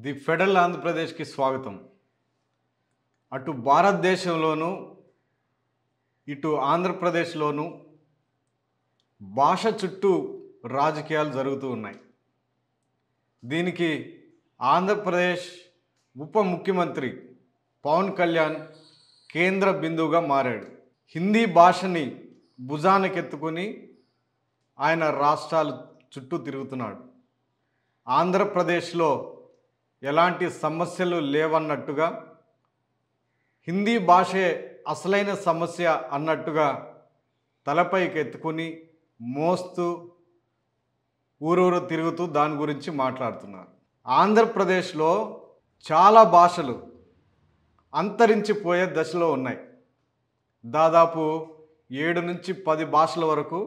The federal ఆంధ్రప్రదేశ్కి స్వాగతం. అటు భారతదేశంలోనూ ఇటు ఆంధ్రప్రదేశ్లోనూ భాష చుట్టూ రాజకీయాలు జరుగుతూ ఉన్నాయి. దీనికి ఆంధ్రప్రదేశ్ ఉప ముఖ్యమంత్రి పవన్ కళ్యాణ్ కేంద్ర బిందువుగా మారాడు. హిందీ భాషని భుజానకెత్తుకొని ఆయన రాష్ట్రాలు చుట్టూ తిరుగుతున్నాడు. ఆంధ్రప్రదేశ్లో ఎలాంటి సమస్యలు లేవన్నట్టుగా, హిందీ భాషే అసలైన సమస్య అన్నట్టుగా తలపైకి ఎత్తుకుని మోస్తూ ఊరూరు తిరుగుతూ దాని గురించి మాట్లాడుతున్నారు. ఆంధ్రప్రదేశ్లో చాలా భాషలు అంతరించిపోయే దశలో ఉన్నాయి. దాదాపు 7 నుంచి 10 భాషల వరకు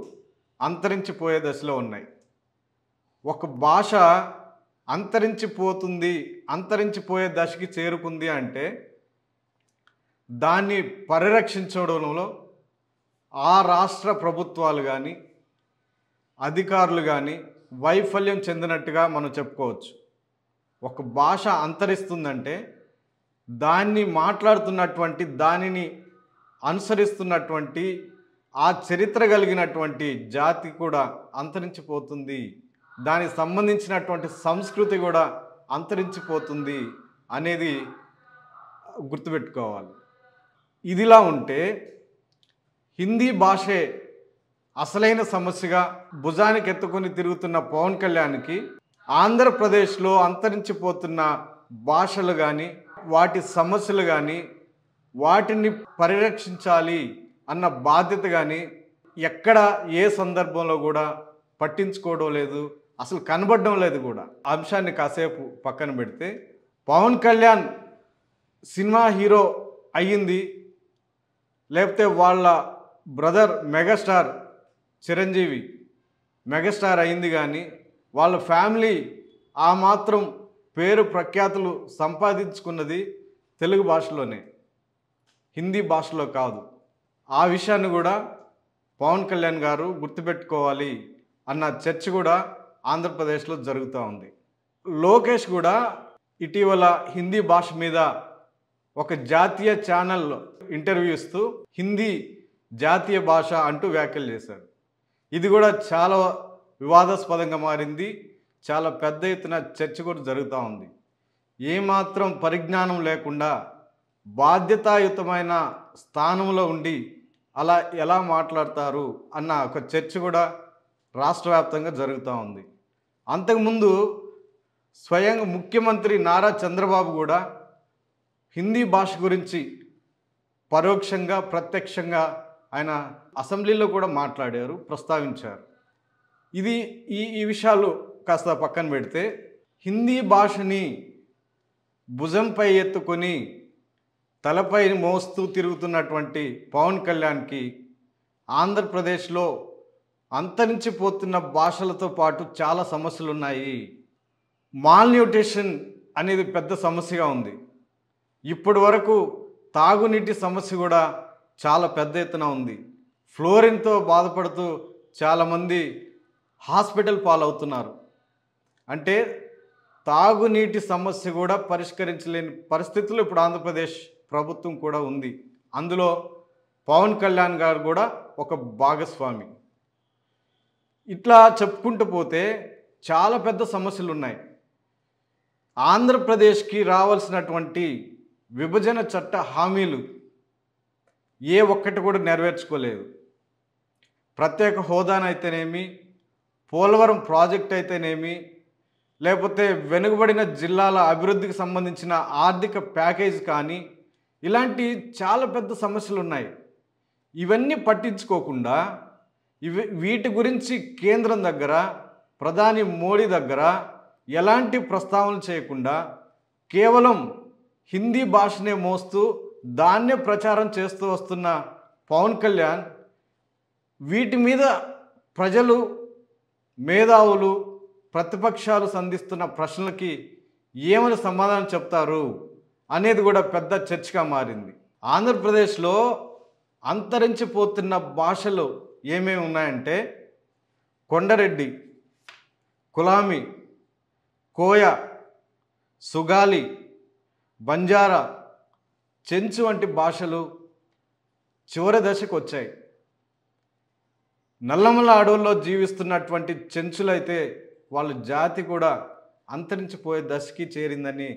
అంతరించిపోయే దశలో ఉన్నాయి. ఒక భాష అంతరించిపోయే దశకి చేరుకుంది అంటే దాన్ని పరిరక్షించడంలో ఆ రాష్ట్ర ప్రభుత్వాలు కానీ అధికారులు కానీ వైఫల్యం చెందినట్టుగా మనం చెప్పుకోవచ్చు. ఒక భాష అంతరిస్తుందంటే దాన్ని మాట్లాడుతున్నటువంటి, దానిని అనుసరిస్తున్నటువంటి ఆ చరిత్ర కలిగినటువంటి జాతి కూడా అంతరించిపోతుంది, దానికి సంబంధించినటువంటి సంస్కృతి కూడా అంతరించిపోతుంది అనేది గుర్తుపెట్టుకోవాలి. ఇదిలా ఉంటే హిందీ భాషే అసలైన సమస్యగా భుజానికి ఎత్తుకొని తిరుగుతున్న పవన్ కళ్యాణ్కి ఆంధ్రప్రదేశ్లో అంతరించిపోతున్న భాషలు కానీ వాటి సమస్యలు కానీ వాటిని పరిరక్షించాలి అన్న బాధ్యత కానీ ఎక్కడ ఏ సందర్భంలో కూడా పట్టించుకోవడం లేదు, అసలు కనబడడం లేదు కూడా. అంశాన్ని కాసేపు పక్కన పెడితే, పవన్ కళ్యాణ్ సినిమా హీరో అయ్యింది, లేకపోతే వాళ్ళ బ్రదర్ మెగాస్టార్ చిరంజీవి మెగాస్టార్ అయింది, కానీ వాళ్ళ ఫ్యామిలీ ఆ మాత్రం పేరు ప్రఖ్యాతులు సంపాదించుకున్నది తెలుగు భాషలోనే, హిందీ భాషలో కాదు. ఆ విషయాన్ని కూడా పవన్ కళ్యాణ్ గారు గుర్తుపెట్టుకోవాలి అన్న చర్చ కూడా ఆంధ్రప్రదేశ్లో జరుగుతూ ఉంది. లోకేష్ కూడా ఇటీవల హిందీ భాష మీద ఒక జాతీయ ఛానల్ ఇంటర్వ్యూ ఇస్తూ హిందీ జాతీయ భాష అంటూ వ్యాఖ్యలు చేశారు. ఇది కూడా చాలా వివాదాస్పదంగా మారింది. చాలా పెద్ద ఎత్తున చర్చ కూడా జరుగుతూ ఉంది. ఏమాత్రం పరిజ్ఞానం లేకుండా బాధ్యతాయుతమైన స్థానంలో ఉండి అలా ఎలా మాట్లాడతారు అన్న ఒక చర్చ కూడా రాష్ట్ర వ్యాప్తంగా జరుగుతూ ఉంది. అంతకుముందు స్వయంగా ముఖ్యమంత్రి నారా చంద్రబాబు కూడా హిందీ భాష గురించి పరోక్షంగా ప్రత్యక్షంగా ఆయన అసెంబ్లీలో కూడా మాట్లాడారు, ప్రస్తావించారు. ఈ విషయాలు కాస్త పక్కన పెడితే, హిందీ భాషని భుజంపై ఎత్తుకొని తలపై మోస్తూ తిరుగుతున్నటువంటి పవన్ కళ్యాణ్కి ఆంధ్రప్రదేశ్లో అంతరించిపోతున్న భాషలతో పాటు చాలా సమస్యలు ఉన్నాయి. మాల్న్యూట్రిషన్ అనేది పెద్ద సమస్యగా ఉంది. ఇప్పటి వరకు తాగునీటి సమస్య కూడా చాలా పెద్ద ఎత్తున ఉంది. ఫ్లోరిన్తో బాధపడుతూ చాలామంది హాస్పిటల్ పాలవుతున్నారు. అంటే తాగునీటి సమస్య కూడా పరిష్కరించలేని పరిస్థితుల్లో ఇప్పుడు ఆంధ్రప్రదేశ్ ప్రభుత్వం కూడా ఉంది. అందులో పవన్ కళ్యాణ్ గారు కూడా ఒక భాగస్వామి. ఇట్లా చెప్పుకుంటూ పోతే చాలా పెద్ద సమస్యలు ఉన్నాయి. ఆంధ్రప్రదేశ్కి రావాల్సినటువంటి విభజన చట్ట హామీలు ఏ ఒక్కటి కూడా నెరవేర్చుకోలేదు. ప్రత్యేక హోదానైతేనేమి, పోలవరం ప్రాజెక్ట్ అయితేనేమి, లేకపోతే వెనుకబడిన జిల్లాల అభివృద్ధికి సంబంధించిన ఆర్థిక ప్యాకేజ్ కానీ, ఇలాంటి చాలా పెద్ద సమస్యలు ఉన్నాయి. ఇవన్నీ పట్టించుకోకుండా వీటి గురించి కేంద్రం దగ్గర, ప్రధాని మోడీ దగ్గర ఎలాంటి ప్రస్తావనలు చేయకుండా కేవలం హిందీ భాషనే మోస్తూ దాన్నే ప్రచారం చేస్తూ వస్తున్న పవన్ కళ్యాణ్ వీటి మీద ప్రజలు, మేధావులు, ప్రతిపక్షాలు సంధిస్తున్న ప్రశ్నలకి ఏమని సమాధానం చెప్తారు అనేది కూడా పెద్ద చర్చగా మారింది. ఆంధ్రప్రదేశ్లో అంతరించిపోతున్న భాషలు ఏమేమి ఉన్నాయంటే కొండరెడ్డి, కులామి, కోయ, సుగాలి, బంజారా, చెంచు వంటి భాషలు చివరి దశకు వచ్చాయి. నల్లమల అడవుల్లో జీవిస్తున్నటువంటి చెంచులైతే వాళ్ళ జాతి కూడా అంతరించిపోయే దశకి చేరిందని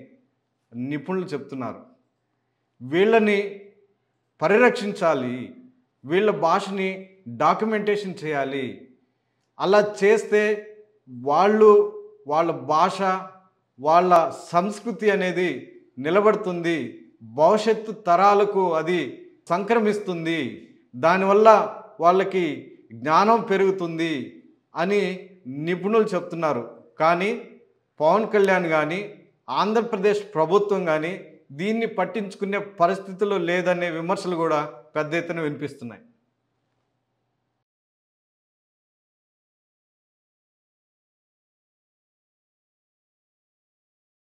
నిపుణులు చెప్తున్నారు. వీళ్ళని పరిరక్షించాలి, వీళ్ళ భాషని డాక్యుమెంటేషన్ చేయాలి. అలా చేస్తే వాళ్ళ భాష, వాళ్ళ సంస్కృతి అనేది నిలబడుతుంది, భవిష్యత్తు తరాలకు అది సంక్రమిస్తుంది, దానివల్ల వాళ్ళకి జ్ఞానం పెరుగుతుంది అని నిపుణులు చెప్తున్నారు. కానీ పవన్ కళ్యాణ్ కానీ ఆంధ్రప్రదేశ్ ప్రభుత్వం కానీ దీన్ని పట్టించుకునే పరిస్థితుల్లో లేదనే విమర్శలు కూడా పెద్ద ఎత్తున వినిపిస్తున్నాయి.